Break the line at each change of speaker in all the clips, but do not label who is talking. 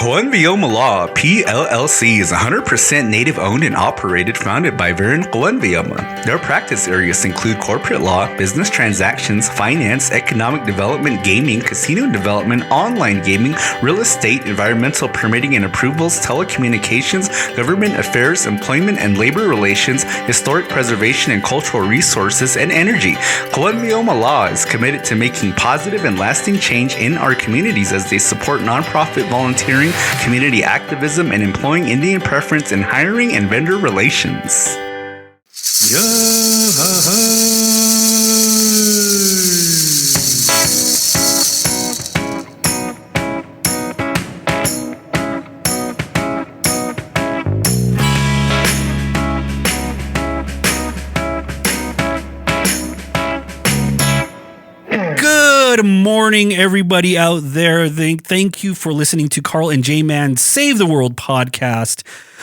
Law PLLC is 100% native owned and operated, founded by Varen Coenvioma. Their practice areas include corporate law, business transactions, finance, economic development, gaming, casino development, online gaming, real estate, environmental permitting and approvals, telecommunications, government affairs, employment and labor relations, historic preservation and cultural resources, and energy. Coenvioma Law is committed to making positive and lasting change in our communities as they support nonprofit volunteering, community activism, and employing Indian preference in hiring and vendor relations.
Good morning, everybody out there. Thank you for listening to Carl and JMan Save the World podcast.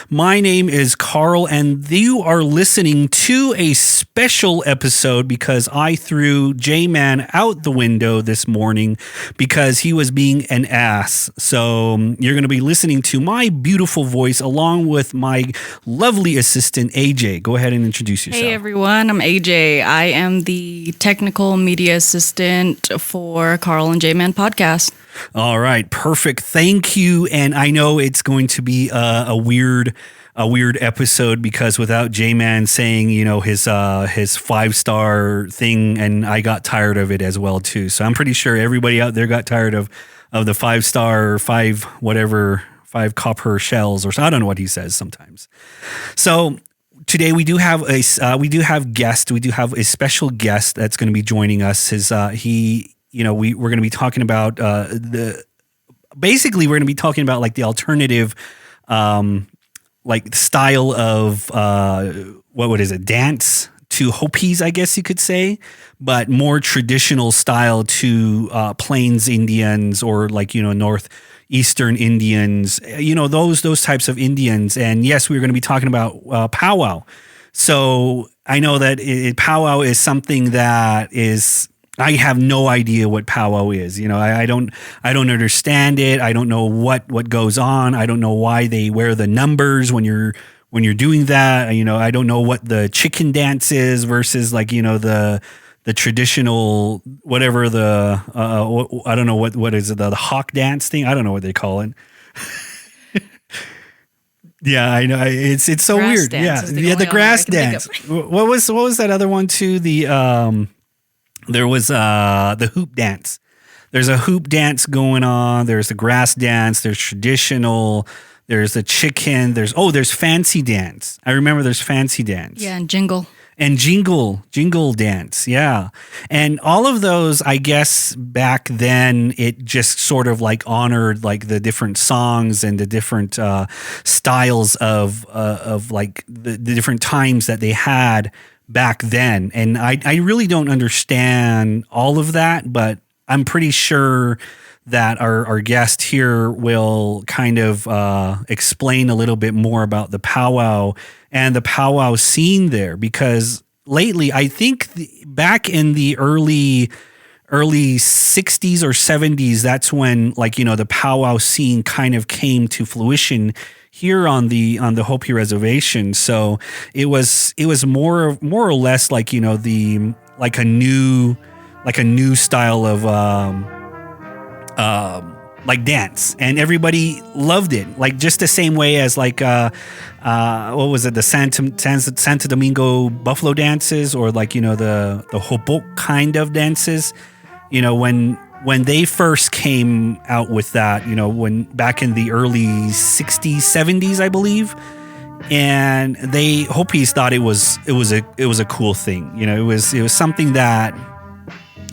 My name is Carl, and you are listening to a special episode because I threw JMan out the window this morning because he was being an ass. So you're going to be listening to my beautiful voice along with my lovely assistant, AJ. Go ahead and introduce yourself.
Hey, everyone. I'm AJ. I am the technical media assistant for Carl and JMan podcast.
All right, perfect. Thank you. And I know it's going to be a weird episode because without JMan saying, his 5-star thing, and I got tired of it as well too. So I'm pretty sure everybody out there got tired of the 5-star, 5 copper shells, or I don't know what he says sometimes. So today we do have a special guest that's going to be joining us. We're going to be talking about we're going to be talking about like the alternative, like style of what is it, dance to Hopis, I guess you could say, but more traditional style to Plains Indians or like Northeastern Indians, those types of Indians. And yes, we're going to be talking about Pow Wow. So I know that Pow Wow is something that is. I have no idea what Pow Wow is. I don't understand it. I don't know what goes on. I don't know why they wear the numbers when you're doing that. I don't know what the chicken dance is versus like, the traditional, whatever the, I don't know what is it, the hawk dance thing. I don't know what they call it. Yeah, I know. It's so
grass
weird.
Dance
The grass dance. What was that other one too? There was the hoop dance. There's a hoop dance going on. There's the grass dance. There's traditional. There's the chicken. There's fancy dance. I remember there's fancy dance.
Yeah, and jingle.
And jingle dance. Yeah. And all of those, I guess back then it just sort of like honored like the different songs and the different styles of like the different times that they had back then. And I really don't understand all of that, but I'm pretty sure that our guest here will kind of explain a little bit more about the powwow and the powwow scene there, because lately, I think back in the early 60s or 70s, that's when the powwow scene kind of came to fruition here on the Hopi reservation. So it was more or less like a new style of like dance, and everybody loved it, like just the same way as like what was it, the Santo Domingo buffalo dances, or like the Hopok kind of dances, when they first came out with that, when back in the early 60s, 70s, I believe, and Hopis thought it was a cool thing. It was something that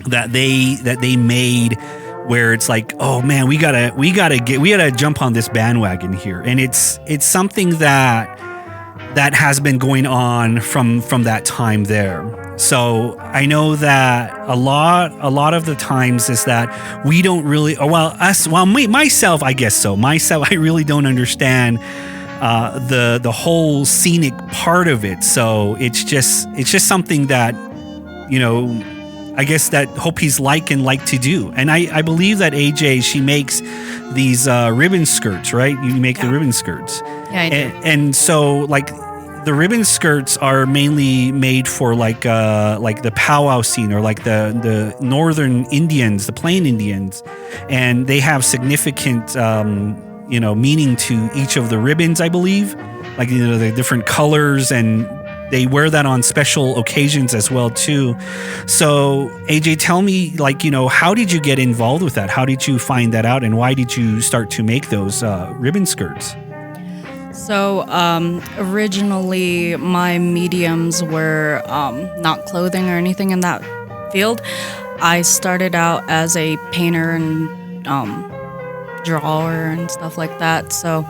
they made where it's like, oh man, we gotta jump on this bandwagon here, and it's something that has been going on from that time there. So I know that a lot of the times is that we don't really, myself, I guess so. Myself, I really don't understand the whole scenic part of it. So it's just something that, I guess that Hopis like to do. And I believe that AJ, she makes these ribbon skirts, right? You make the ribbon skirts.
Yeah, I do.
And so like the ribbon skirts are mainly made for like the Pow Wow scene, or like the northern Indians, the Plain Indians, and they have significant meaning to each of the ribbons, I believe, like the different colors, and they wear that on special occasions as well too. So AJ, tell me, like, how did you get involved with that? How did you find that out, and why did you start to make those ribbon skirts?
So originally my mediums were not clothing or anything in that field. I started out as a painter and drawer and stuff like that. So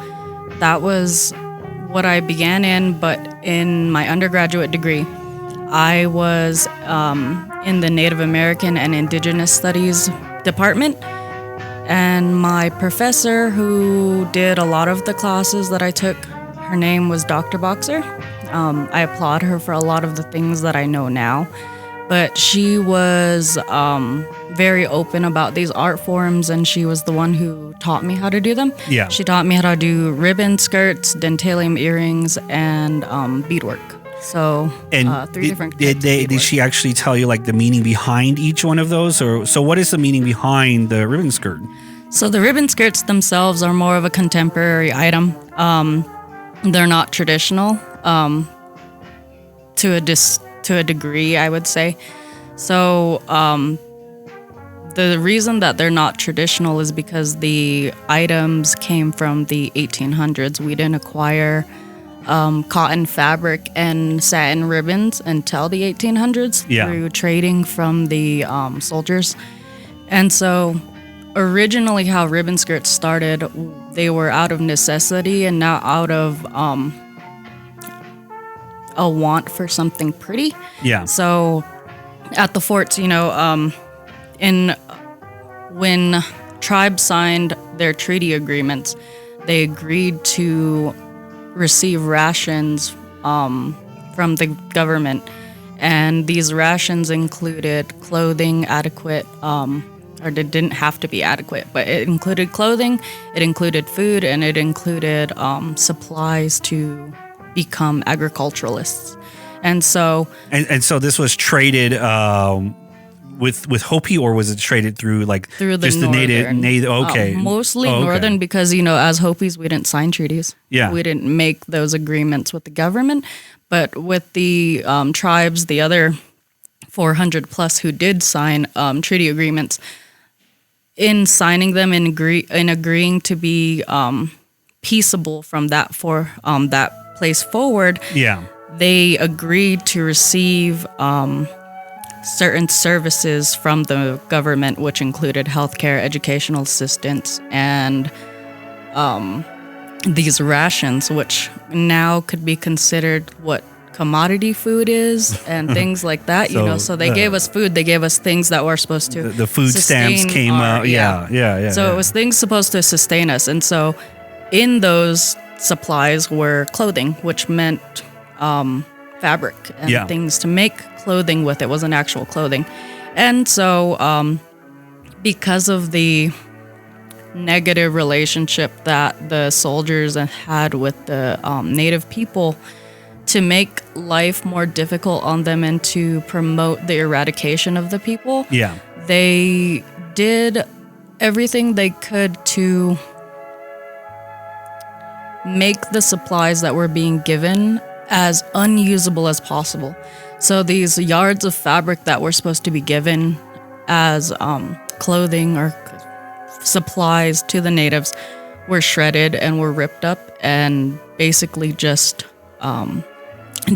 that was what I began in. But in my undergraduate degree, I was in the Native American and Indigenous Studies department. And my professor, who did a lot of the classes that I took, her name was Dr. Boxer. I applaud her for a lot of the things that I know now. But she was very open about these art forms, and she was the one who taught me how to do them.
Yeah.
She taught me how to do ribbon skirts, dentalium earrings, and beadwork. So three different.
Did she actually tell you like the meaning behind each one of those, or so? What is the meaning behind the ribbon skirt?
So the ribbon skirts themselves are more of a contemporary item. They're not traditional to a degree, I would say. So the reason that they're not traditional is because the items came from the 1800s. We didn't acquire cotton fabric and satin ribbons until the 1800s through trading from the soldiers. And so originally how ribbon skirts started, they were out of necessity and not out of a want for something pretty. Yeah. So at the forts, when tribes signed their treaty agreements, they agreed to receive rations from the government, and these rations included clothing adequate, or they didn't have to be adequate, but it included clothing, it included food, and it included supplies to become agriculturalists. And so this was traded with Hopi, or was it traded through the native? Okay, mostly northern, because as Hopis we didn't sign treaties. Yeah, we didn't make those agreements with the government, but with the tribes, the other 400 plus who did sign treaty agreements, in signing them and agreeing to be peaceable from that place forward. Yeah, they agreed to receive certain services from the government, which included healthcare, educational assistance, and these rations, which now could be considered what commodity food is and things like that. So they gave us food. They gave us things that were supposed to the food stamps came out. Yeah. So it was things supposed to sustain us, and so in those supplies were clothing, which meant fabric and things to make clothing with. It wasn't actual clothing. And so because of the negative relationship that the soldiers had with the native people, to make life more difficult on them and to promote the eradication of the people, they did everything they could to make the supplies that were being given as unusable as possible. So these yards of fabric that were supposed to be given as clothing or supplies to the natives were shredded and were ripped up and basically just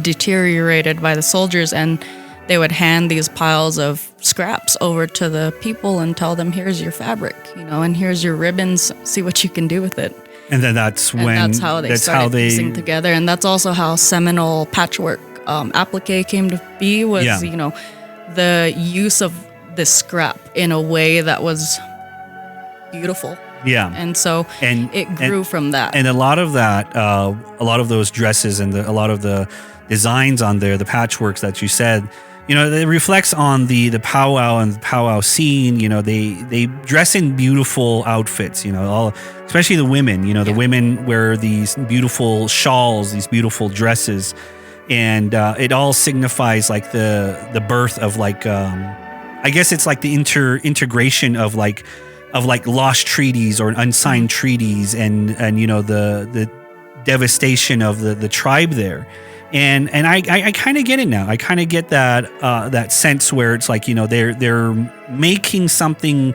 deteriorated by the soldiers, and they would hand these piles of scraps over to the people and tell them, here's your fabric, and here's your ribbons, see what you can do with it. And then that's how they started piecing together. And that's also how seminal patchwork applique came to be, was, the use of this scrap in a way that was beautiful. Yeah. And so it grew from that. And a lot of that, a lot of those dresses and a lot of the designs on there, the patchworks that you said,
it reflects on the powwow and the powwow scene. They dress in beautiful outfits. Especially the women. The women wear these beautiful shawls, these beautiful dresses, and it all signifies like the birth of like I guess it's like the integration of lost treaties or unsigned treaties, and the devastation of the tribe there. And I kind of get it now. I kind of get that sense where it's like, they're making something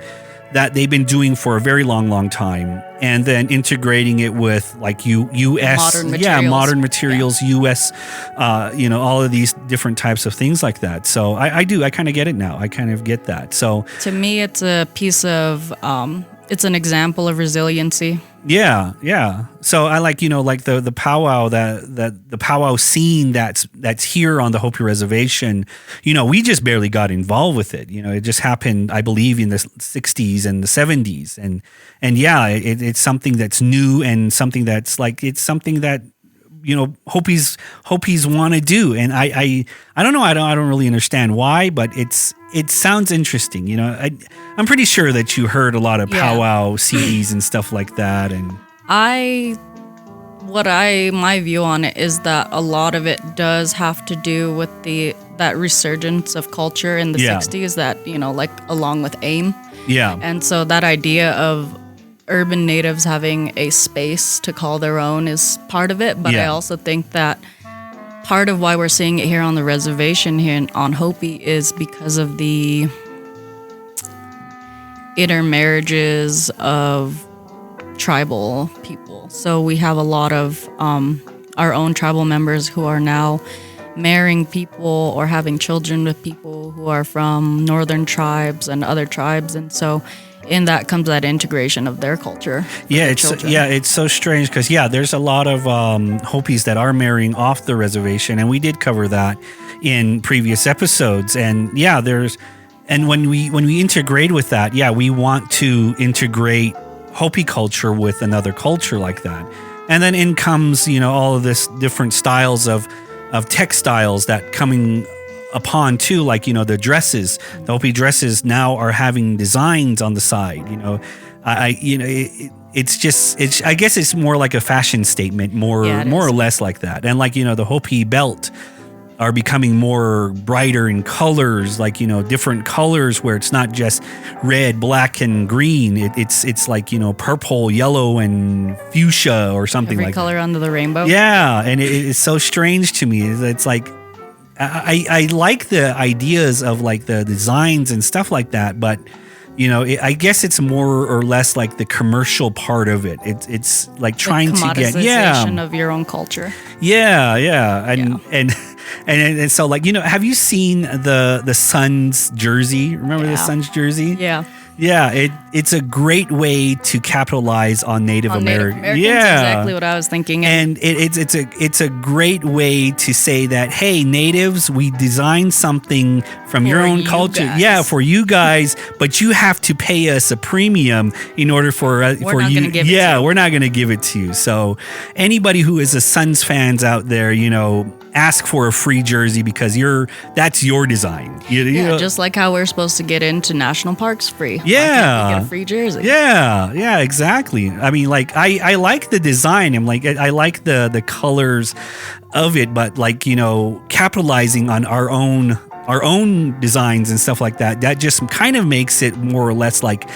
that they've been doing for a very long time, and then integrating it with like U.S. modern materials, U.S. All of these different types of things like that. So I kind of get it now. I kind of get that. So
to me, it's a piece of it's an example of resiliency.
Yeah. So I like the powwow that the powwow scene that's here on the Hopi reservation. We just barely got involved with it. It just happened, I believe, in the 60s and the 70s, and it's something that's new, and something that's like it's something that Hopis want to do, and I don't know. I don't really understand why, but it sounds interesting. I'm pretty sure that you heard a lot of powwow CDs and stuff like that, and
my view on it is that a lot of it does have to do with that resurgence of culture in the 60s that like along with AIM, and so that idea of urban natives having a space to call their own is part of it, but I also think that part of why we're seeing it here on the reservation here on Hopi is because of the intermarriages of tribal people. So we have a lot of our own tribal members who are now marrying people or having children with people who are from northern tribes and other tribes, and so in that comes that integration of their culture.
It's so strange because there's a lot of Hopis that are marrying off the reservation, and we did cover that in previous episodes. And when we integrate with that, we want to integrate Hopi culture with another culture like that, and then in comes all of this different styles of textiles that coming upon too, like the dresses. The Hopi dresses now are having designs on the side. I guess it's more like a fashion statement, more or less like that. And like the Hopi belt are becoming more brighter in colors, like different colors where it's not just red, black, and green. It's like purple, yellow, and fuchsia or something like that.
Every color under the rainbow.
Yeah, and it's so strange to me. It's like I like the ideas of like the designs and stuff like that, but I guess it's more or less like the commercial part of it. It's like trying to get
of your own culture.
And so like have you seen the Suns jersey? Remember the Suns jersey? Yeah, it's a great way to capitalize on Native Americans.
Exactly what I was thinking.
And it's a great way to say that, hey, natives, we designed something from your own culture.
Guys.
Yeah, for you guys, but you have to pay us a premium in order for you. We're not going to give it to you. So anybody who is a Suns fans out there, ask for a free jersey because that's your design.
Just like how we're supposed to get into national parks free.
Yeah,
get a free jersey.
Yeah, exactly. I mean, like I like the design. I'm like I like the colors of it, but like capitalizing on our own designs and stuff like that. That just kind of makes it more or less like,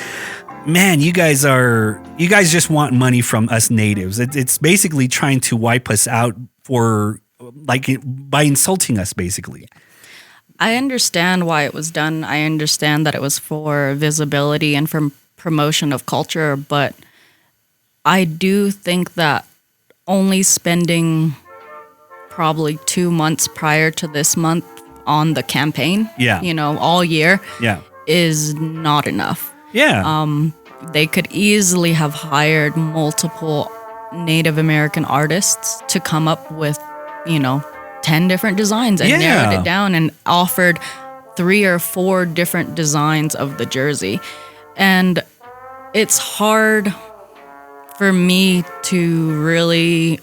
man, you guys just want money from us natives. It's basically trying to wipe us out for like by insulting us, basically.
I understand why it was done. I understand that it was for visibility and for promotion of culture, but I do think that only spending probably 2 months prior to this month on the campaign, all year, is not enough. They could easily have hired multiple Native American artists to come up with 10 different designs and narrowed it down and offered 3 or 4 different designs of the jersey. And it's hard for me to really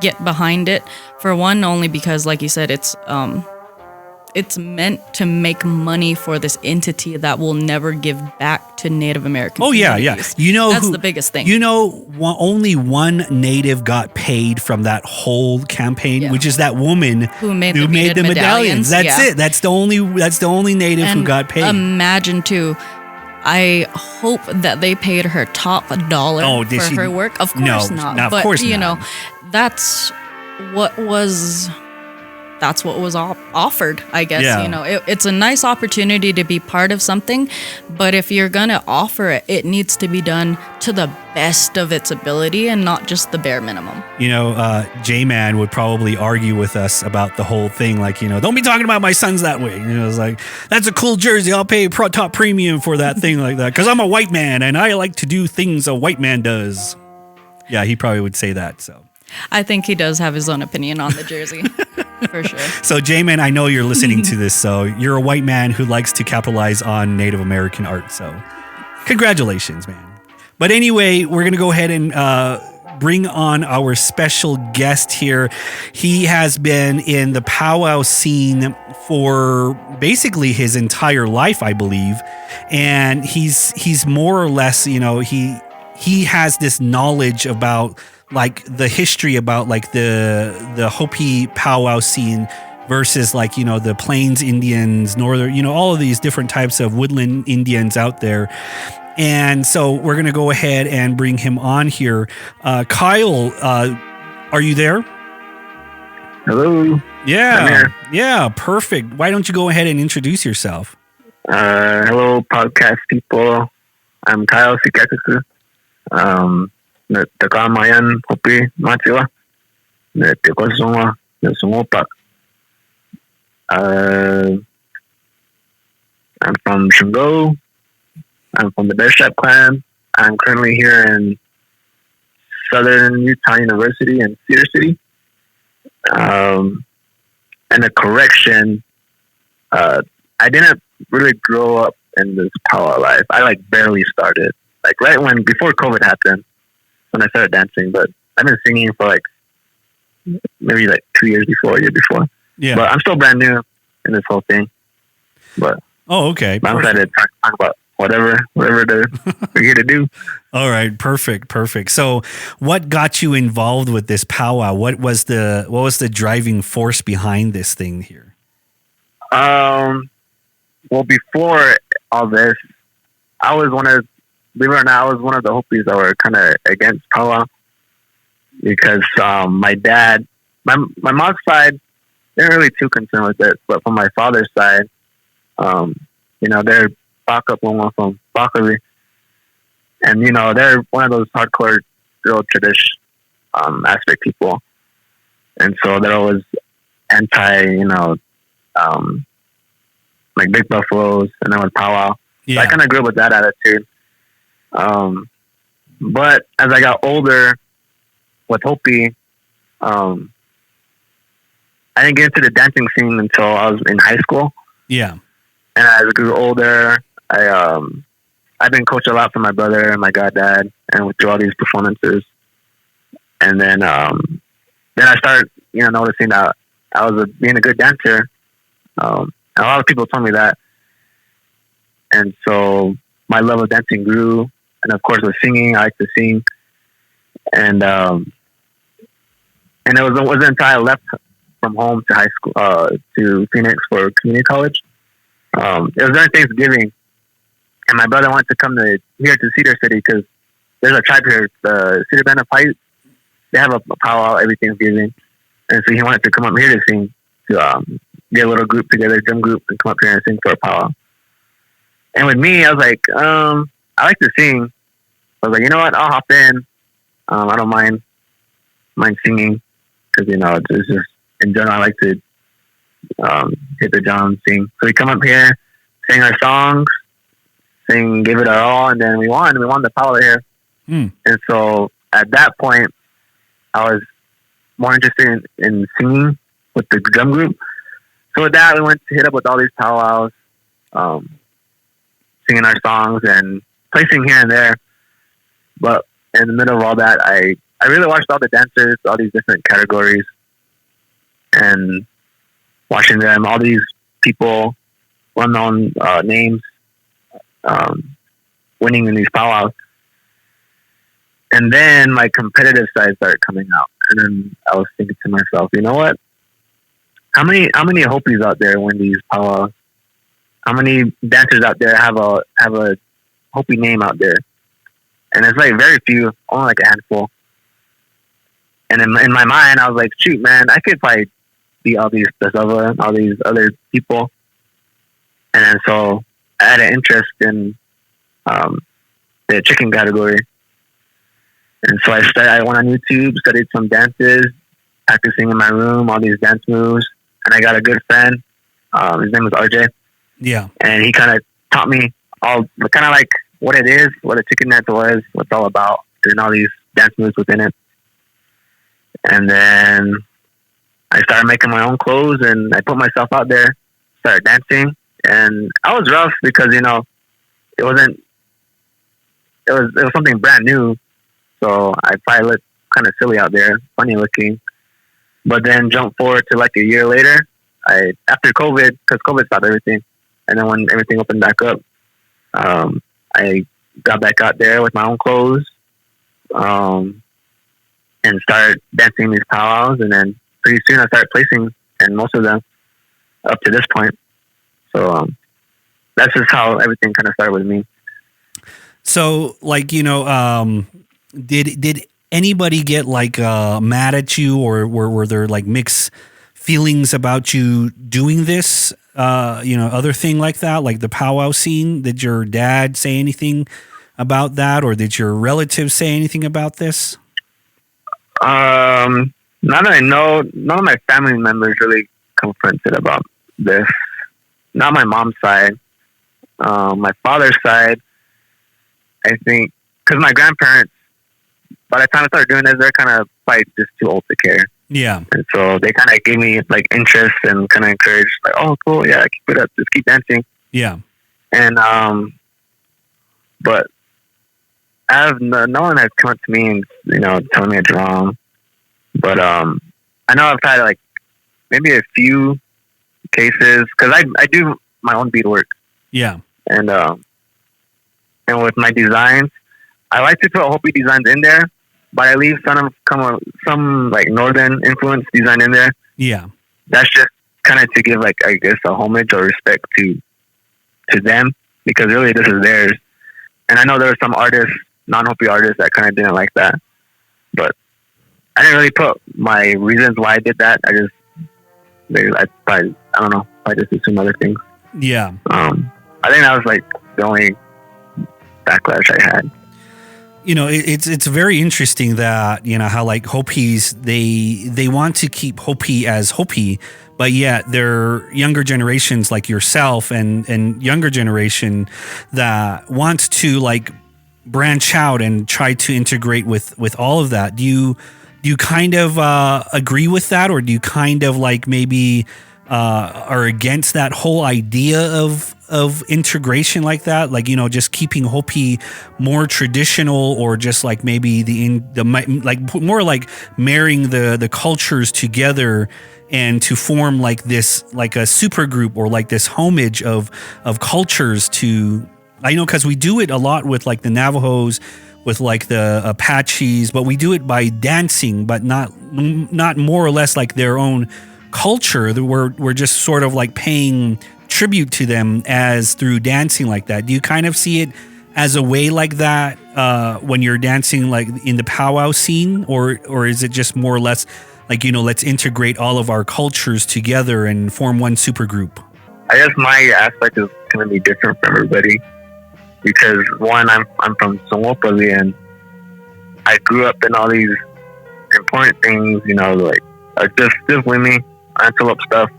get behind it. For one, only because, like you said, it's it's meant to make money for this entity that will never give back to Native American communities.
You know,
that's the biggest thing.
You know, only one Native got paid from that whole campaign, which is that woman
who made the medallions.
That's it. That's the only Native who got paid.
Imagine too. I hope that they paid her top dollar for her work. Of course not.
No,
but
of course
you
not.
know, that's what was offered, I guess.
Yeah.
You know, it's a nice opportunity to be part of something, but if you're gonna offer it, it needs to be done to the best of its ability and not just the bare minimum.
You know, JMan would probably argue with us about the whole thing, like, you know, don't be talking about my sons that way. You know, it's like, that's a cool jersey. I'll pay top premium for that thing like that because I'm a white man and I like to do things a white man does. Yeah, he probably would say that. So
I think he does have his own opinion on the jersey. For sure.
So, JMan, I know you're listening to this. So, you're a white man who likes to capitalize on Native American art. So, congratulations, man. But anyway, we're going to go ahead and bring on our special guest here. He has been in the powwow scene for basically his entire life, I believe. And he's more or less, you know, he has this knowledge about like the history about like the Hopi powwow scene versus like, you know, the Plains Indians, Northern, you know, all of these different types of woodland Indians out there. And so we're going to go ahead and bring him on here. Kyle, are you there?
Hello.
Yeah. Yeah. Perfect. Why don't you go ahead and introduce yourself?
Hello, podcast people. I'm Kyle Seckuku. Nakamayan Hopi Machila. Tekosonga Songopa. I'm from Shingo. I'm from the Bear Strap clan. I'm currently here in Southern Utah University in Cedar City. And a correction, I didn't really grow up in this powwow life. I like barely started. Like before COVID happened, when I started dancing, but I've been singing for like maybe like 2 years before, a year before.
Yeah.
But I'm still brand new in this whole thing. But
okay.
I'm excited to talk about whatever we're here to do.
All right, perfect. So, what got you involved with this powwow? What was the driving force behind this thing here?
Well, before all this, believe it or not, I was one of the Hopis that were kind of against powwow because my dad, my mom's side, they're really too concerned with it, but from my father's side, you know, they're Baka from Bakari. And, you know, they're one of those hardcore real tradition aspect people. And so they're always anti, you know, like big buffaloes and then with powwow.
Yeah.
So I kind of grew up with that attitude. But as I got older with Hopi, I didn't get into the dancing scene until I was in high school.
Yeah.
And as I grew older, I've been coached a lot from my brother and my goddad, and went through all these performances. And then I started, you know, noticing that I was being a good dancer. And a lot of people told me that. And so my love of dancing grew. And of course, with singing, I like to sing. And it wasn't until I left from home to high school, to Phoenix for community college. It was during Thanksgiving. And my brother wanted to come here to Cedar City because there's a tribe here, the Cedar Band of Pipe. They have a powwow every Thanksgiving. And so he wanted to come up here to sing, to get a little group together, drum group, and come up here and sing for a powwow. And with me, I was like, I like to sing. I was like, you know what? I'll hop in. I don't mind singing because, you know, it's just, in general, I like to hit the drum, sing. So we come up here, sing our songs, give it our all, and then we won the powwow here. And so at that point, I was more interested in singing with the drum group. So with that, we went to hit up with all these powwows, singing our songs and placing here and there. But in the middle of all that, I really watched all the dancers, all these different categories, and watching them, all these people, well-known names, winning in these powwows. And then my competitive side started coming out. And then I was thinking to myself, you know what? How many Hopis out there win these powwows? How many dancers out there have a Hopi name out there? And it's like very few, only like a handful. And in my mind, I was like, shoot, man, I could probably beat all these other people. And then so I had an interest in the chicken category. And so I went on YouTube, studied some dances, practicing in my room, all these dance moves. And I got a good friend. His name was RJ.
Yeah.
And he kind of taught me all kind of like what it is, what a chicken dance was, what it's all about, doing all these dance moves within it. And then I started making my own clothes and I put myself out there, started dancing. And I was rough because, you know, it was something brand new. So I probably looked kind of silly out there, funny looking. But then jump forward to like a year later, after COVID, because COVID stopped everything. And then when everything opened back up, I got back out there with my own clothes and started dancing these powwows. And then pretty soon I started placing in most of them up to this point. So that's just how everything kind of started with me.
So, like, you know, did anybody get like mad at you, or were there like mixed feelings about you doing this? You know, other thing like that, like the powwow scene. Did your dad say anything about that, or did your relatives say anything about this?
Now that I know, none of my family members really confronted about this. Not my mom's side. My father's side, I think, because my grandparents, by the time I started doing this, they're kind of like just too old to care.
Yeah.
And so they kind of gave me like interest and kind of encouraged, like, oh, cool, yeah, keep it up, just keep dancing.
Yeah.
And but I have no one has come up to me and, you know, telling me it's wrong. But I know I've had like maybe a few cases because I do my own beadwork.
Yeah.
And with my designs, I like to put Hopi designs in there, but I leave some like northern influence design in there.
Yeah.
That's just kind of to give like, I guess, a homage or respect to them, because really this is theirs. And I know there were some artists, non-Hopi artists, that kind of didn't like that, but I didn't really put my reasons why I did that. I don't know. I just assumed other things.
Yeah.
I think that was like the only backlash I had.
You know, it's very interesting that, you know, how like Hopis, they want to keep Hopi as Hopi, but yet they're younger generations like yourself and younger generation that wants to like branch out and try to integrate with all of that. Do you kind of agree with that, or do you kind of like maybe are against that whole idea of integration like that, like, you know, just keeping Hopi more traditional, or just like maybe like more like marrying the cultures together and to form like this, like a super group, or like this homage of cultures to, I know, because we do it a lot with like the Navajos, with like the Apaches, but we do it by dancing, but not more or less like their own culture. We're just sort of like paying tribute to them as through dancing like that. Do you kind of see it as a way like that when you're dancing like in the powwow scene, or is it just more or less like, you know, let's integrate all of our cultures together and form one super group?
I guess my aspect is going to be different from everybody, because one, I'm from Sonopali, and I grew up in all these important things, you know, like just with me, antelope stuff,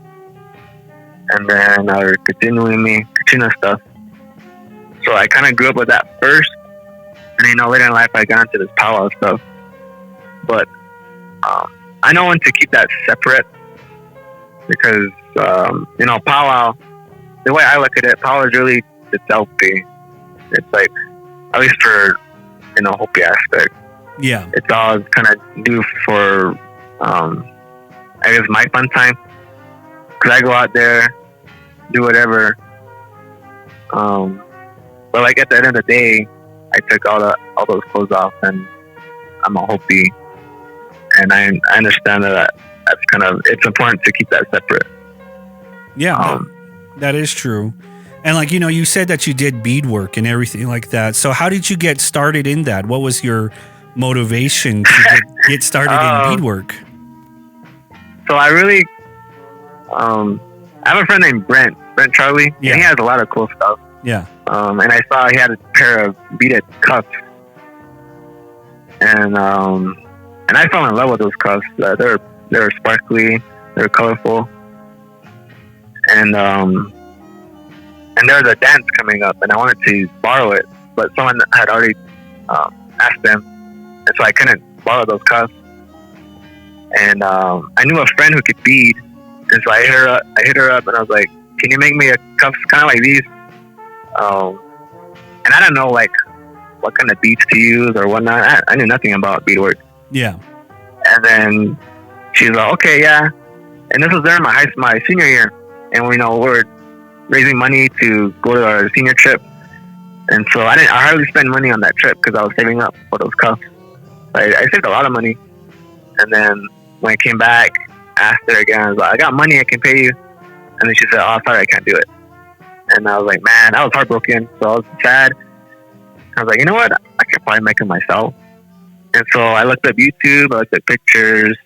and then our continuing me, Kachina stuff. So I kind of grew up with that first, and you know, later in life I got into this powwow stuff. But I know when to keep that separate, because you know, powwow, the way I look at it, powwow is really the selfie. It's like, at least for, you know, Hopi aspect.
Yeah.
It's all kind of do for, I guess, my fun time. Because I go out there do whatever. But like at the end of the day, I took all those clothes off, and I'm a Hopi, and I understand that that's it's important to keep that separate.
Yeah, that is true. And like, you said that you did beadwork and everything like that. So how did you get started in that? What was your motivation to get started in beadwork?
So I really, I have a friend named Brent Charlie, and he has a lot of cool stuff.
Yeah.
And I saw he had a pair of beaded cuffs, and I fell in love with those cuffs. They were sparkly, they were colorful, and there was a dance coming up, and I wanted to borrow it, but someone had already asked them, and so I couldn't borrow those cuffs. And I knew a friend who could bead, and so I hit her up, and I was like, "Can you make me a cuffs kind of like these?" And I don't know like what kind of beads to use or whatnot. I knew nothing about beadwork.
Yeah.
And then she's like, "Okay, yeah." And this was during my senior year, and we were raising money to go to our senior trip, and so I hardly spent money on that trip because I was saving up for those cuffs. I saved a lot of money, and then when I came back, I asked her again. I was like, "I got money, I can pay you," and then she said, "Oh, sorry, I can't do it." And I was like, man, I was heartbroken, so I was sad. I was like, you know what? I could probably make it myself. And so I looked up YouTube, I looked at pictures,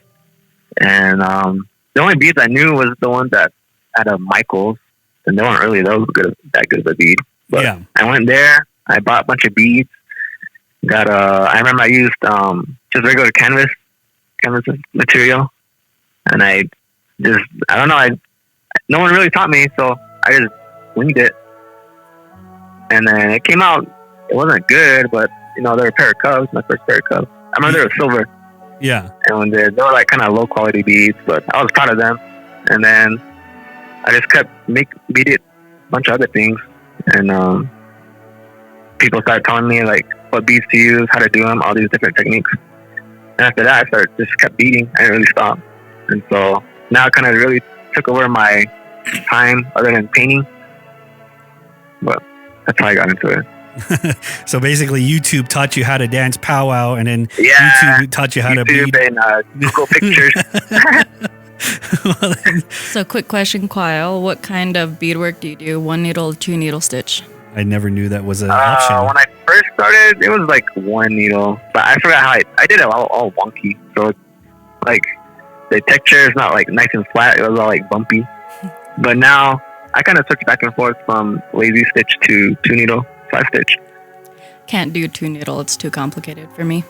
and the only beads I knew was the ones that had a Michaels, and they weren't really that good of a bead. But yeah. I went there, I bought a bunch of beads. I remember I used just regular canvas material, and I don't know, no one really taught me, so I just winged it, and then it came out. It wasn't good, but they were a pair of cuffs, my first pair of cuffs. I remember they were silver.
Yeah.
And when they were like kind of low quality beads, but I was proud of them. And then I just kept beaded a bunch of other things, and people started telling me like what beads to use, how to do them, all these different techniques. And after that, I just kept beading. I didn't really stop, and so now it kind of really took over my time, other than painting. But that's how I got into it.
So basically, YouTube taught you how to dance Pow Wow, and then YouTube taught you how to bead.
And Google Pictures.
So, quick question, Kyle. What kind of beadwork do you do? 1 needle, 2 needle stitch?
I never knew that was an option.
When I first started, it was like 1 needle, but I forgot how I did it all wonky. So, like the texture is not like nice and flat. It was all like bumpy. But now I kind of switch back and forth from lazy stitch to 2 needle, 5 stitch.
Can't do 2 needle. It's too complicated for me.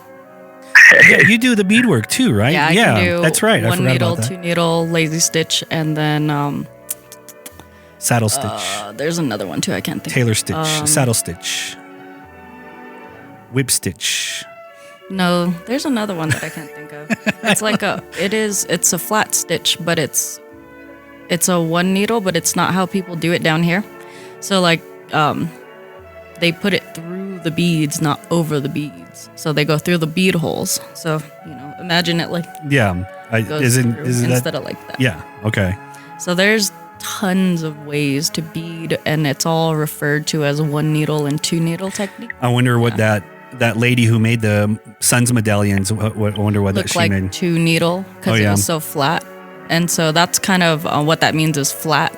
Yeah, you do the beadwork too, right?
Yeah, I can do
that's right.
1 needle, 2 needle, lazy stitch, and then
saddle stitch.
There's another one too. I can't think.
Tailor stitch, saddle stitch, whip stitch.
No, there's another one that I can't think of. It's like it's a flat stitch, but it's a 1 needle, but it's not how people do it down here. So like they put it through the beads, not over the beads. So they go through the bead holes. So, imagine it like goes through instead of like that.
Yeah, okay.
So there's tons of ways to bead, and it's all referred to as 1 needle and 2 needle technique.
I wonder what that lady who made the sun's medallions, I wonder what that she
like
made.
2 needle because it was so flat. And so that's kind of what that means is flat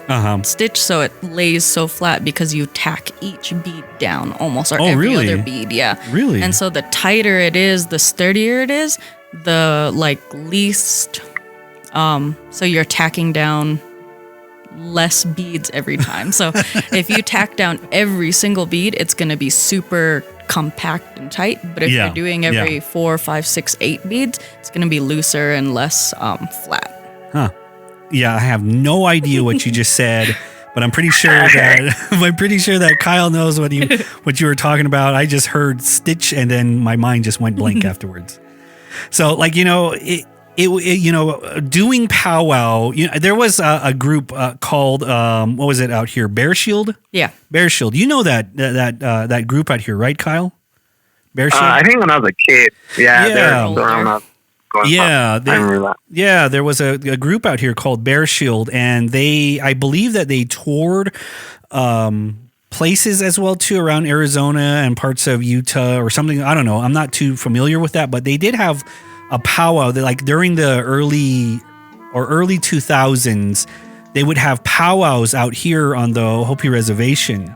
stitch. So it lays so flat because you tack each bead down almost or every other bead. Yeah.
Really?
And so the tighter it is, the sturdier it is, the least. So you're tacking down less beads every time. So if you tack down every single bead, it's going to be super compact and tight. But if you're doing every 4, 5, 6, 8 beads, it's going to be looser and less flat.
Huh. Yeah, I have no idea what you just said, but I'm pretty sure that Kyle knows what you were talking about. I just heard stitch, and then my mind just went blank afterwards. So, doing Pow Wow, there was a group called what was it out here? Bear Shield.
Yeah,
Bear Shield. You know that group out here, right, Kyle? Bear Shield.
I think when I was a kid. Yeah. Going going.
Yeah,
I remember that.
Yeah, there was a group out here called Bear Shield, and I believe that they toured places as well too around Arizona and parts of Utah or something. I don't know. I'm not too familiar with that, but they did have a powwow that, like, during the early 2000s, they would have powwows out here on the Hopi reservation.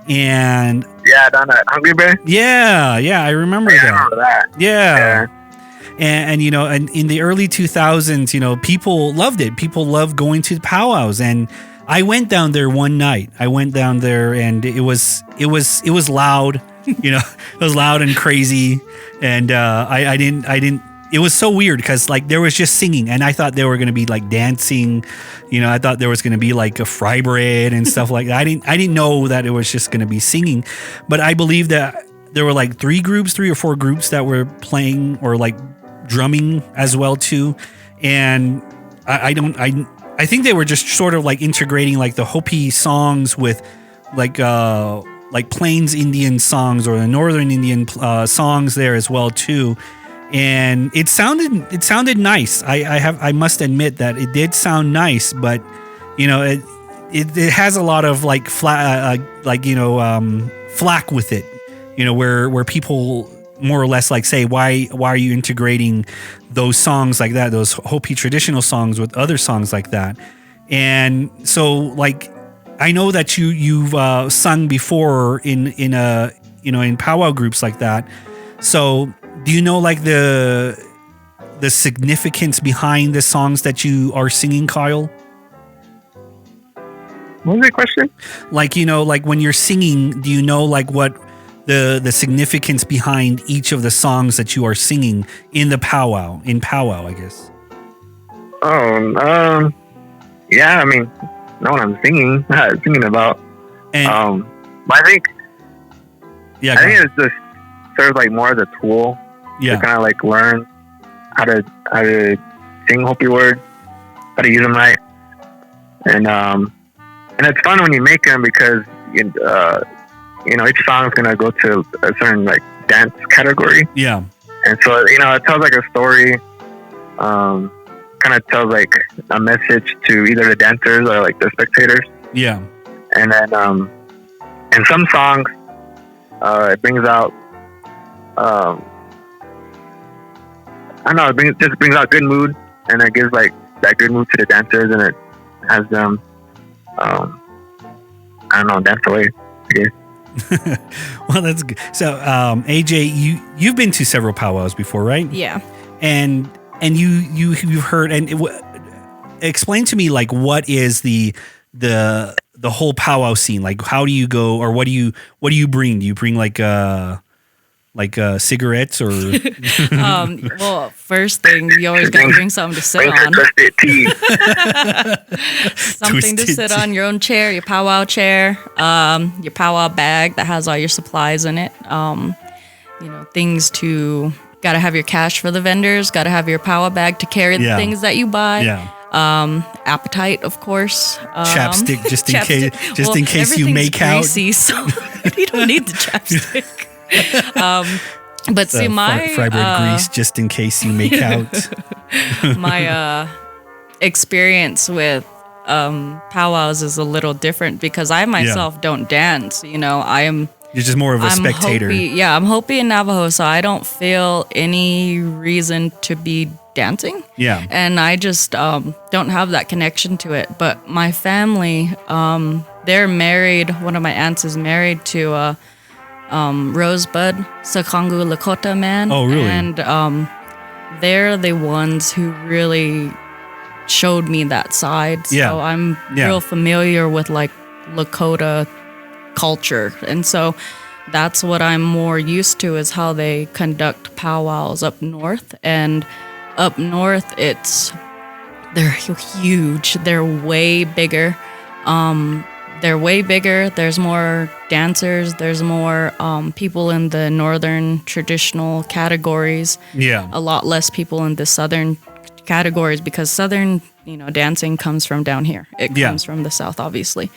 And
yeah, down at Hungry Bear.
Yeah, I remember
Yeah,
that.
I remember that.
Yeah. And you know, and in the early 2000s, you know, people loved it. People loved going to powwows, and I went down there one night. I went down there, and it was loud. You know, it was loud and crazy, and I didn't. It was so weird because, like, there was just singing, and I thought they were going to be like dancing. You know, I thought there was going to be like a fry bread and stuff like that. I didn't know that it was just going to be singing, but I believe that there were like 3 or 4 groups that were playing or like drumming as well too, and I think they were just sort of like integrating like the Hopi songs with like Plains Indian songs or the Northern Indian songs there as well too. And it sounded nice. I must admit that it did sound nice, but you know, it has a lot of like flack with it. You know, where people more or less like say, why are you integrating those songs like that, those Hopi traditional songs with other songs like that? And so, like, I know that you've sung before in powwow groups like that. So do you know like the significance behind the songs that you are singing, Kyle?
What was the question?
Like, you know, like when you're singing, do you know like what the significance behind each of the songs that you are singing in powwow, I guess?
Oh, yeah. I mean, know what I'm singing about.
And,
but I think
it's
just serves like more as a tool to kind of like learn how to sing Hopi words, how to use them right, and it's fun when you make them because you know, each song is gonna go to a certain like dance category.
Yeah.
And so, you know, it tells like a story, kind of tells like a message to either the dancers or like the spectators.
Yeah.
And then, in some songs, it brings out, I don't know, it just brings out good mood, and it gives like that good mood to the dancers, and it has them, I don't know, dance away, I guess.
Well, that's good. So, AJ, you've been to several powwows before, right?
Yeah.
And you've heard, and explain to me like what is the whole powwow scene? Like, how do you go, or what do you bring? Do you bring like cigarettes or?
Well, first thing, you always gotta bring something to sit on. Something to sit on, your own chair, your powwow chair, your powwow bag that has all your supplies in it. You know, things to, gotta have your cash for the vendors, gotta have your powwow bag to carry the things that you buy.
Yeah.
Appetite, of course.
Chapstick, just in case you make out.
Greasy, so you don't need the chapstick. But see, my
fry bread grease, just in case you make out.
My experience with powwows is a little different because I myself don't dance. You know,
You're just more of a spectator.
Hopi, I'm Hopi and Navajo, so I don't feel any reason to be dancing.
Yeah.
And I just don't have that connection to it. But my family, they're married. One of my aunts is married to Rosebud Seckuku Lakota man.
Oh, really?
And they're the ones who really showed me that side. So I'm real familiar with like Lakota culture. And so that's what I'm more used to, is how they conduct powwows up north. And up north, they're huge. They're way bigger. There's more dancers. There's more people in the northern traditional categories.
Yeah.
A lot less people in the southern categories, because southern, dancing comes from down here. It comes from the south, obviously.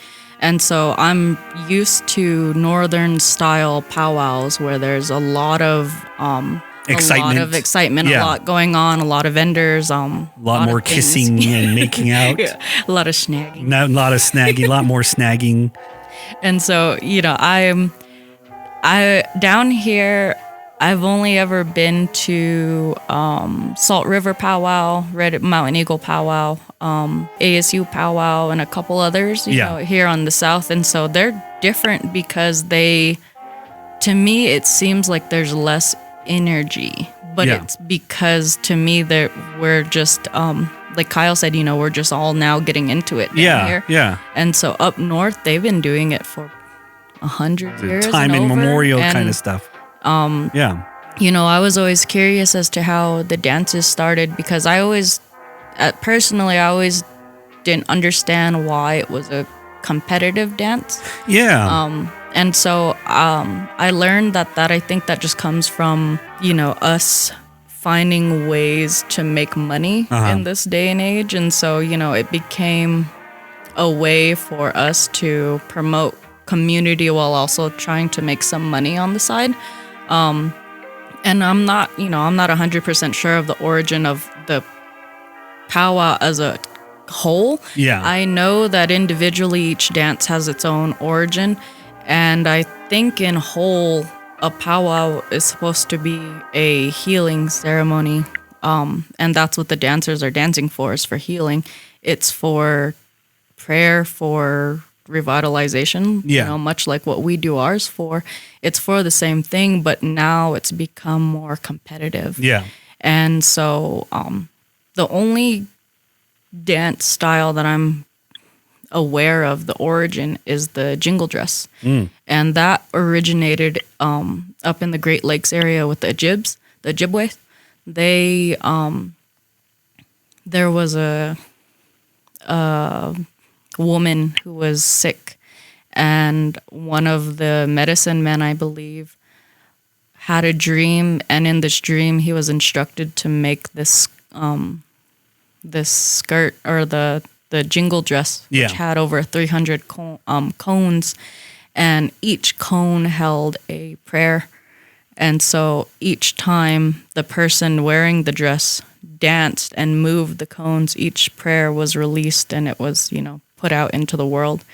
And so I'm used to northern style powwows where there's a lot of
Excitement.
A lot of excitement,
Yeah.
a lot going on, a lot of vendors,
A lot more
of things.
kissing and making out.
Yeah, a lot of snagging.
A lot of snagging, a lot more snagging.
And so, I down here, I've only ever been to Salt River Pow Wow, Red Mountain Eagle Pow Wow, ASU Pow Wow, and a couple others, you know, here on the south. And so they're different because to me, it seems like there's less energy. But it's because to me that we're just, like Kyle said, we're just all now getting into it down here.
Yeah.
And so up north, they've been doing it for 100 years.
Time
and over,
immemorial
and
kind of stuff.
I was always curious as to how the dances started because I always didn't understand why it was a competitive dance.
Yeah.
And so I learned that I think that just comes from, us finding ways to make money in this day and age. And so, it became a way for us to promote community while also trying to make some money on the side. And I'm not 100% sure of the origin of the powwow as a whole.
Yeah.
I know that individually each dance has its own origin. And I think in whole, a powwow is supposed to be a healing ceremony. And that's what the dancers are dancing for, is for healing. It's for prayer, for revitalization, much like what we do ours for. It's for the same thing, but now it's become more competitive.
Yeah.
And so the only dance style that I'm aware of the origin is the jingle dress. And that originated up in the Great Lakes area with the Ojibwe. They there was a woman who was sick, and one of the medicine men, I believe, had a dream, and in this dream he was instructed to make this this skirt, or the jingle dress, which had over 300 cones, and each cone held a prayer. And so each time the person wearing the dress danced and moved the cones, each prayer was released and it was, put out into the world.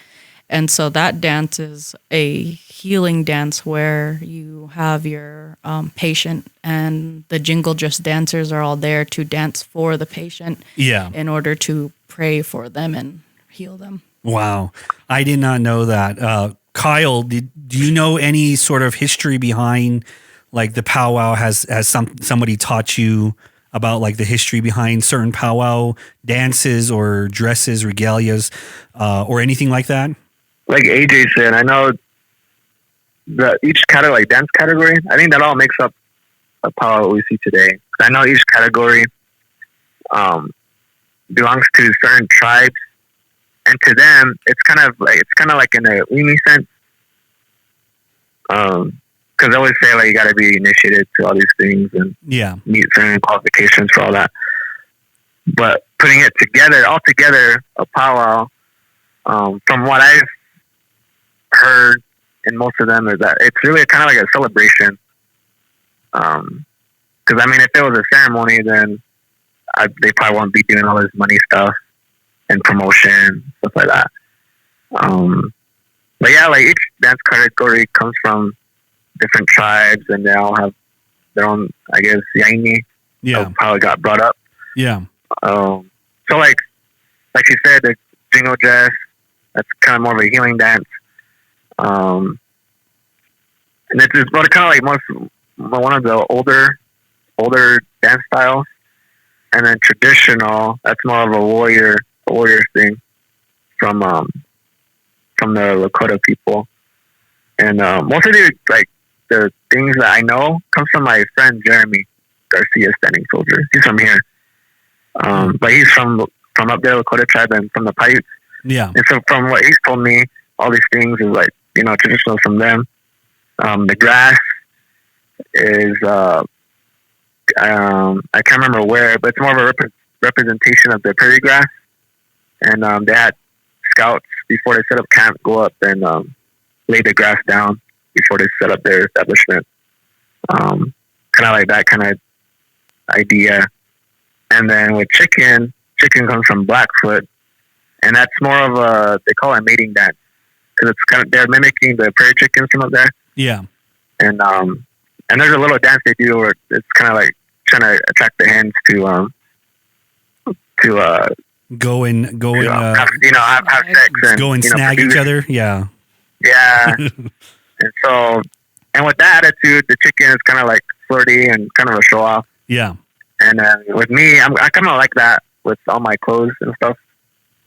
And so that dance is a healing dance where you have your patient, and the jingle dress dancers are all there to dance for the patient in order to pray for them and heal them.
Wow. I did not know that. Kyle, do you know any sort of history behind like the powwow? Has somebody taught you about like the history behind certain powwow dances or dresses, regalias, or anything like that?
Like AJ said, I know each category, like dance category, I think that all makes up a powwow we see today. I know each category belongs to certain tribes, and to them, it's kind of like in a weenie sense. Because I always say like you got to be initiated to all these things and meet certain qualifications for all that. But putting it all together, a powwow, from what I've heard in most of them, is that it's really kind of like a celebration. Because I mean, if it was a ceremony, then they probably won't be doing all this money stuff and promotion, stuff like that. But yeah, like each dance category comes from different tribes, and they all have their own, I guess, yaini. How it got brought up. So like you said, the jingle dress, that's kind of more of a healing dance. And it's kind of like one of the older dance styles. And then traditional, that's more of a warrior thing from the Lakota people. And most of the things that I know comes from my friend Jeremy Garcia, Standing Soldier. He's from here, but he's from up there, Lakota tribe, and from the Paiutes. And so from what he's told me, all these things is like traditional from them. The grass is I can't remember where, but it's more of a representation of the prairie grass. And they had scouts before they set up camp go up and lay the grass down before they set up their establishment. kind of like that kind of idea. And then with chicken comes from Blackfoot, and that's more of they call it mating dance, because it's kind of, they're mimicking the prairie chickens from up there.
Yeah.
And there's a little dance they do where it's kind of like trying to attract the hens to
go and
have sex and
go and snag each other. Yeah.
Yeah. And so, and with that attitude, the chicken is kind of like flirty and kind of a show off.
Yeah.
And with me, I kind of like that with all my clothes and stuff.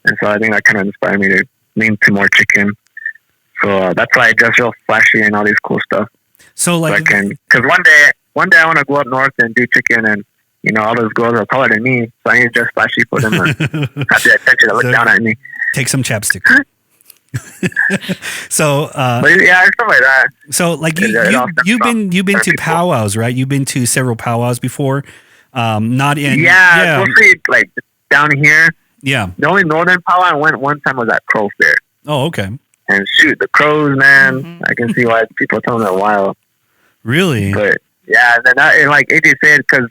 And so I think that kind of inspired me to lean to more chicken. So that's why I dress real flashy and all these cool stuff.
So like,
because one day I want to go up north and do chicken, and all those girls are taller than me, so I need to dress flashy for them to have the attention to look down at me.
Take some chapstick. So,
but yeah, stuff like that.
So like you've been to powwows, right? You've been to several powwows before. Not in
mostly like down here.
Yeah.
The only northern powwow I went one time was at Crow Fair.
Oh, okay.
And shoot, the crows, man! I can see why people tell them they're wild.
Really?
But yeah, and like AJ said, because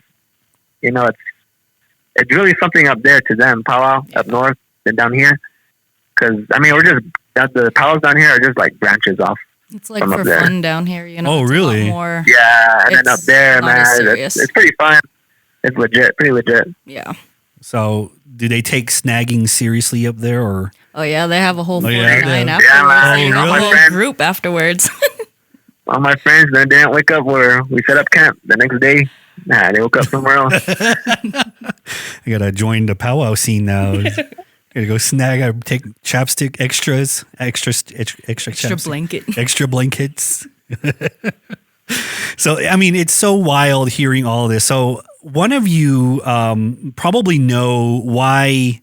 it's really something up there to them, powwow up north than down here. Because we're just the powwows down here are just like branches off.
It's like for fun down here,
Oh,
it's
really?
A lot more,
yeah, and then up there, man, it's pretty fun. It's legit, pretty legit.
Yeah.
So, do they take snagging seriously up there, or?
Oh yeah, they have a whole 49 afterwards.
Yeah, man.
A whole group afterwards.
All my friends they didn't wake up where we set up camp the next day. Nah, they woke up somewhere else.
I gotta join the powwow scene now. Gotta go snag. I take chapstick extra chapstick,
blanket,
extra blankets. So it's so wild hearing all this. So one of you probably know why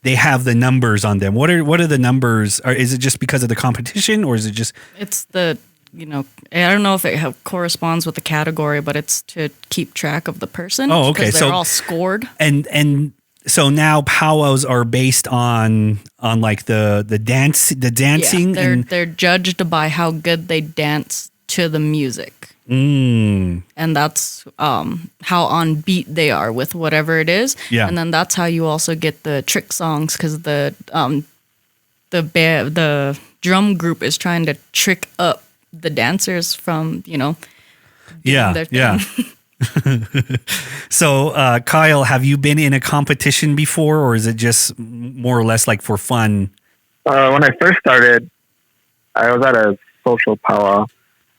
they have the numbers on them. What are the numbers? Or is it just because of the competition, or is it just?
It's the I don't know if it corresponds with the category, but it's to keep track of the person.
Oh, okay.
They're all scored.
And so now powwows are based on like the dancing.
Yeah, they're judged by how good they dance to the music. And that's how on beat they are with whatever it is.
Yeah.
And then that's how you also get the trick songs, because the drum group is trying to trick up the dancers from doing their thing.
So Kyle, have you been in a competition before, or is it just more or less like for fun?
When I first started, I was at a social powwow,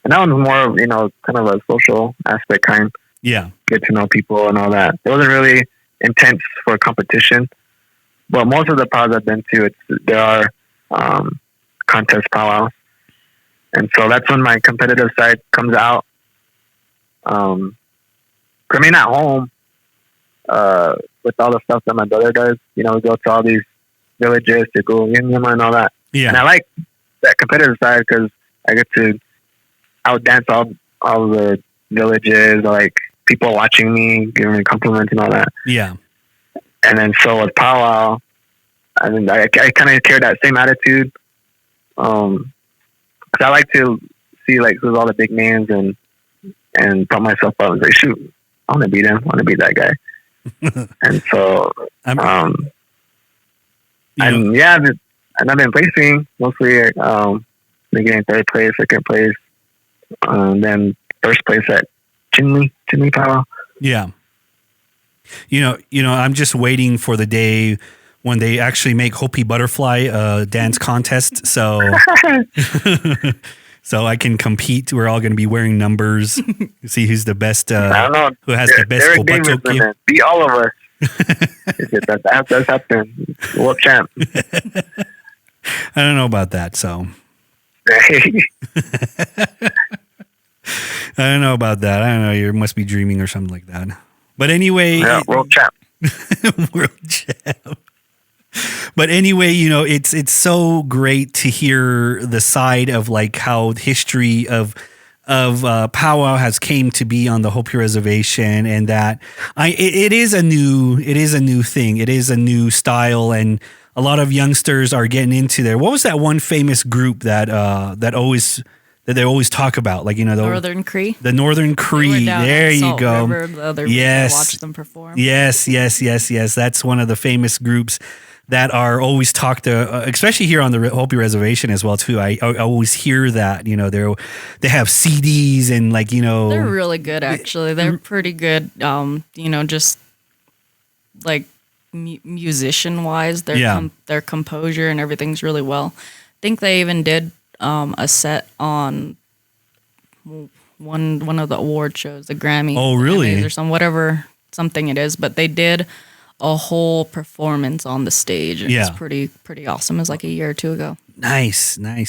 and that was more of kind of a social aspect kind.
Yeah,
get to know people and all that. It wasn't really intense for a competition, but most of the powwows I've been to, there are contest powwows. And so that's when my competitive side comes out. At home, with all the stuff that my brother does, we go to all these villages to go and all that.
Yeah.
And I like that competitive side because I get to outdance all the villages, like people watching me, giving me compliments and all that.
Yeah.
And then so with powwow, I kind of carry that same attitude. Cause I like to see like who's all the big names and put myself up and say, shoot, I want to beat him. I want to beat that guy. And so, and I've been placing mostly, getting third place, second place, then first place at Chinle Powwow.
Yeah. I'm just waiting for the day when they actually make Hopi butterfly dance contest, so so I can compete. We're all going to be wearing numbers. See who's the best.
I don't know
who has the best
Kopachoki. Beat all of us. That does happen. World champ.
I don't know about that. So I don't know about that. I don't know. You must be dreaming or something like that. But anyway,
world champ.
World champ. But anyway, it's so great to hear the side of like how history of powwow has came to be on the Hopi reservation, and that it is a new thing. It is a new style, and a lot of youngsters are getting into there. What was that one famous group that always that they always talk about, like
Northern Cree.
the Northern Cree. There you go.
River the other week.
Yes,
I watched them perform.
Yes. That's one of the famous groups that are always talked to, especially here on the Hopi reservation as well too. I always hear that they have CDs and
they're really good actually. They're pretty good. Just like musician wise, their composure and everything's really well. I think they even did a set on one of the award shows, the Grammy.
Oh, really?
Or something it is, but they did a whole performance on the stage. It's pretty awesome. It was like a year or two ago. Nice.
I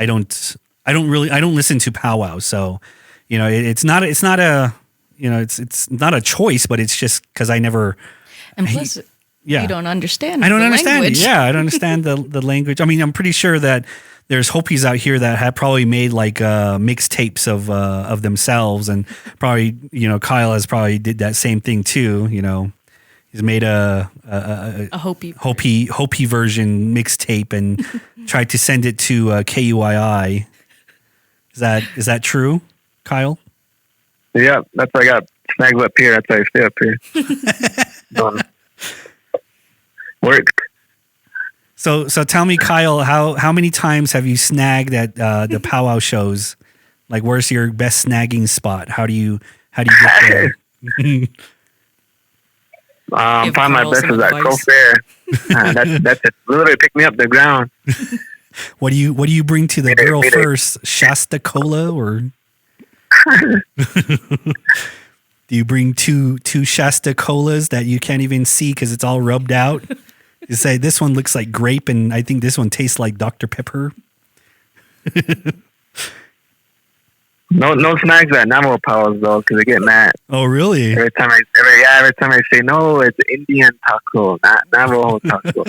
don't listen to Pow Wow, so it's not a choice, but it's just because I never.
And plus, you don't understand.
I don't understand.
Language.
Yeah, I don't understand the language. I mean, I'm pretty sure that there's Hopis out here that have probably made like mixtapes of themselves, and probably Kyle has probably did that same thing too. He's made a
Hopi
version mixtape and tried to send it to KUII. Is that true, Kyle?
Yeah, that's why I got snagged up here. That's why I stay up here. Work.
So tell me, Kyle, how many times have you snagged at the powwow shows? Like, where's your best snagging spot? How do you get there?
Find my best is at Crow Fair. That's it. Literally pick me up the ground.
What do you bring to the girl first? Shasta Cola or? Do you bring two Shasta Colas that you can't even see because it's all rubbed out? You say this one looks like grape, and I think this one tastes like Dr. Pepper.
No snags at Navajo powwows though, because they get mad.
Oh, really?
Every time I say no, it's Indian taco, not Navajo taco.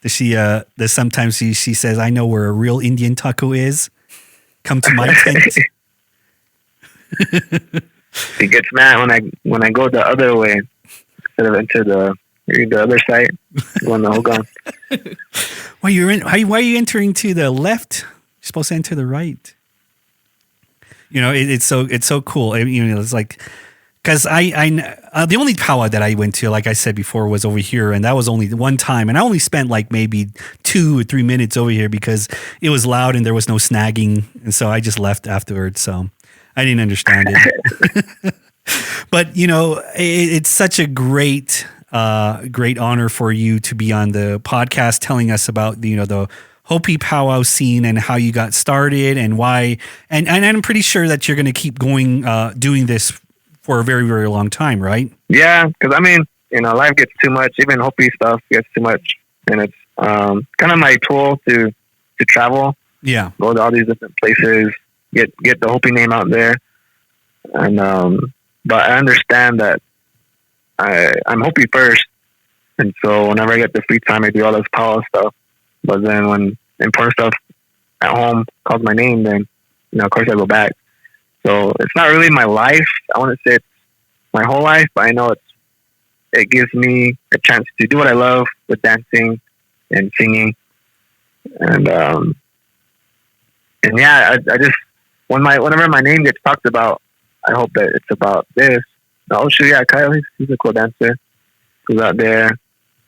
Does she? Does sometimes she says, "I know where a real Indian taco is. Come to my tent."
He gets mad when I go the other way instead of into the other side, going the whole gun.
Why are you entering to the left? You're supposed to enter the right. It's so cool. It's like, because the only powwow that I went to, like I said before, was over here, and that was only one time, and I only spent like maybe 2 or 3 minutes over here because it was loud and there was no snagging, and so I just left afterwards. So I didn't understand it. But it's such a great honor for you to be on the podcast, telling us about the Hopi powwow scene and how you got started and why. And I'm pretty sure that you're going to keep going, doing this for a very, very long time, right?
Yeah, because life gets too much. Even Hopi stuff gets too much, and it's kind of my tool to travel.
Yeah,
go to all these different places, get the Hopi name out there, and but I understand that I'm Hopi first, and so whenever I get the free time, I do all this powwow stuff. But then when important stuff at home calls my name, then of course I go back. So it's not really my life. I want to say it's my whole life, but I know it gives me a chance to do what I love with dancing and singing, and yeah, I just whenever my name gets talked about, I hope that it's about this. Oh, sure, yeah, Kyle, he's a cool dancer. Who's out there,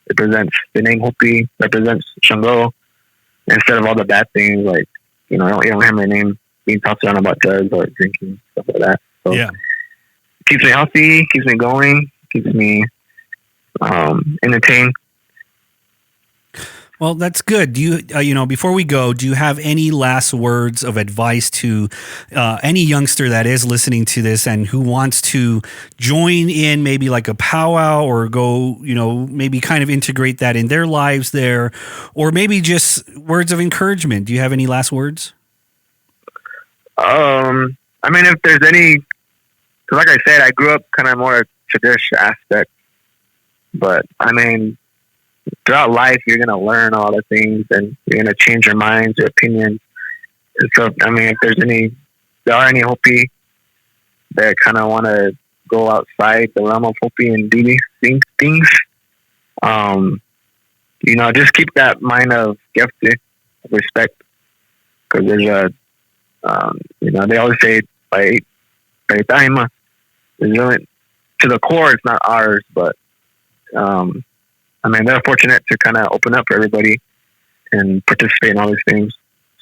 represents the name Hopi, represents Shango, instead of all the bad things, like, you don't hear my name being talked around about drugs or drinking, stuff like that. So
yeah.
It keeps me healthy, keeps me going, keeps me entertained.
Well, that's good. Do you, before we go, do you have any last words of advice to any youngster that is listening to this and who wants to join in maybe like a powwow or go, maybe kind of integrate that in their lives there, or maybe just words of encouragement? Do you have any last words?
If there's any, because like I said, I grew up kind of more tradition aspect, but throughout life, you're going to learn all the things and you're going to change your minds, your opinions. And so, if there are any Hopi that kind of want to go outside the realm of Hopi and do these things, just keep that mind of gifted respect. Because there's they always say, by time, to the core, it's not ours, but, they're fortunate to kind of open up for everybody and participate in all these things.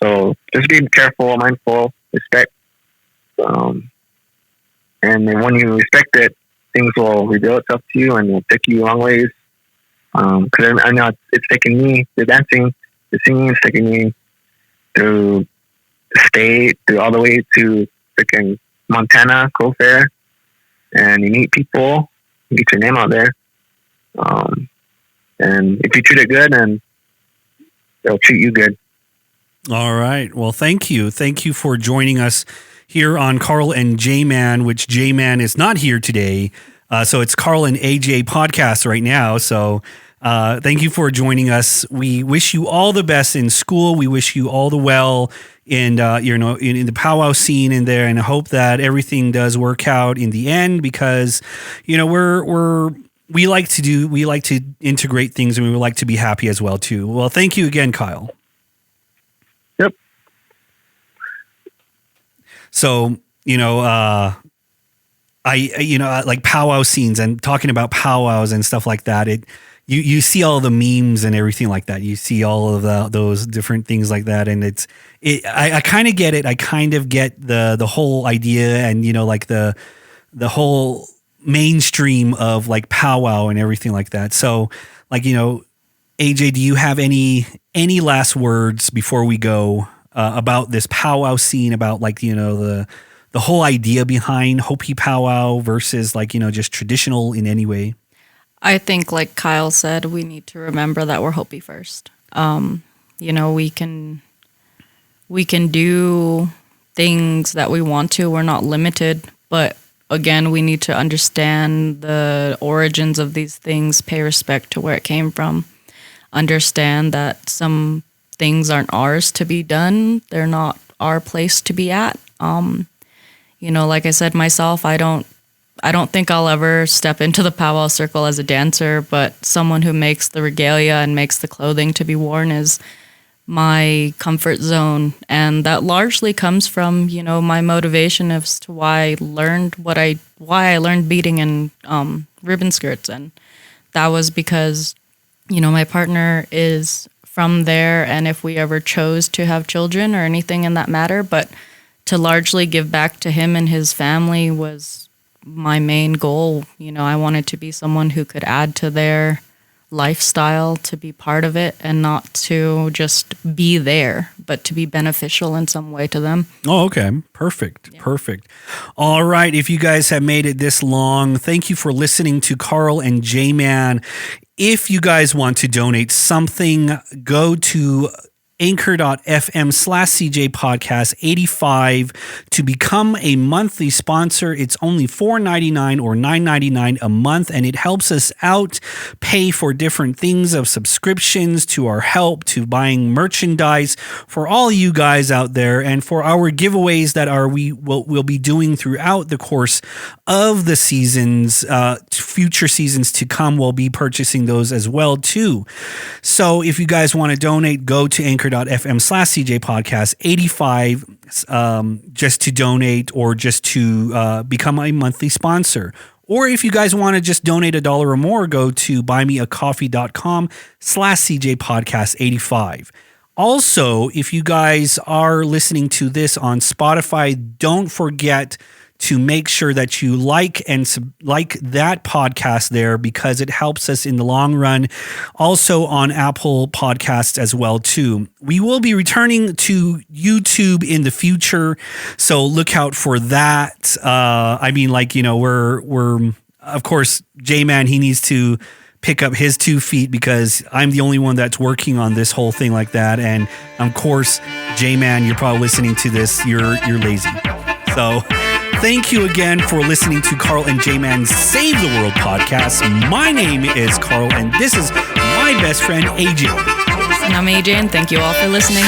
So just be careful, mindful, respect. And then when you respect it, things will reveal itself to you and will take you a long ways. Because I know it's taking me, the dancing, the singing, it's taking me through the state, through all the way to freaking Montana, Coal Fair. And you meet people, you get your name out there. And if you treat it good, then they'll treat you good.
All right. Well, thank you. Thank you for joining us here on Carl and JMan, which JMan is not here today. So it's Carl and AJ podcast right now. So thank you for joining us. We wish you all the best in school. We wish you all the well in the Pow Wow scene in there, and I hope that everything does work out in the end, because we like to integrate things, and we would like to be happy as well too. Well, thank you again, Kyle.
Yep.
So, like powwow scenes and talking about powwows and stuff like that. You see all the memes and everything like that. You see all of those different things like that. And I kind of get it. I kind of get the whole idea, and, like the whole mainstream of like powwow and everything like that. So like, AJ, do you have any last words before we go about this powwow scene, about like, the whole idea behind Hopi powwow versus like, just traditional in any way?
I think, like Kyle said, we need to remember that we're Hopi first. We can do things that we want to. We're not limited, but again, we need to understand the origins of these things, pay respect to where it came from, understand that some things aren't ours to be done. They're not our place to be at. Like I said myself, I don't think I'll ever step into the powwow circle as a dancer, but someone who makes the regalia and makes the clothing to be worn is my comfort zone. And that largely comes from, my motivation as to why I learned beading and ribbon skirts. And that was because, my partner is from there, and if we ever chose to have children or anything in that matter, but to largely give back to him and his family was my main goal. I wanted to be someone who could add to their lifestyle, to be part of it, and not to just be there, but to be beneficial in some way to them.
Oh, okay. Perfect. Yeah. Perfect. All right. If you guys have made it this long, thank you for listening to Carl and JMan. If you guys want to donate something, go to anchor.fm/CJ podcast 85 to become a monthly sponsor. It's only $4.99 or $9.99 a month, and it helps us out pay for different things, of subscriptions to our help, to buying merchandise for all you guys out there, and for our giveaways that we'll be doing throughout the course of the seasons. Future seasons to come, we'll be purchasing those as well too. So if you guys want to donate, go to anchor.fm/CJ podcast 85 just to donate, or just to become a monthly sponsor. Or if you guys want to just donate $1 or more, go to buymeacoffee.com/CJ podcast 85. Also, if you guys are listening to this on Spotify, don't forget to make sure that you like that podcast there, because it helps us in the long run. Also on Apple Podcasts as well too. We will be returning to YouTube in the future, so look out for that. We're of course, JMan, he needs to pick up his 2 feet, because I'm the only one that's working on this whole thing like that. And of course, JMan, you're probably listening to this, you're lazy. So thank you again for listening to Carl and JMan's Save the World podcast. My name is Carl, and this is my best friend, AJ.
And I'm AJ, and thank you all for listening.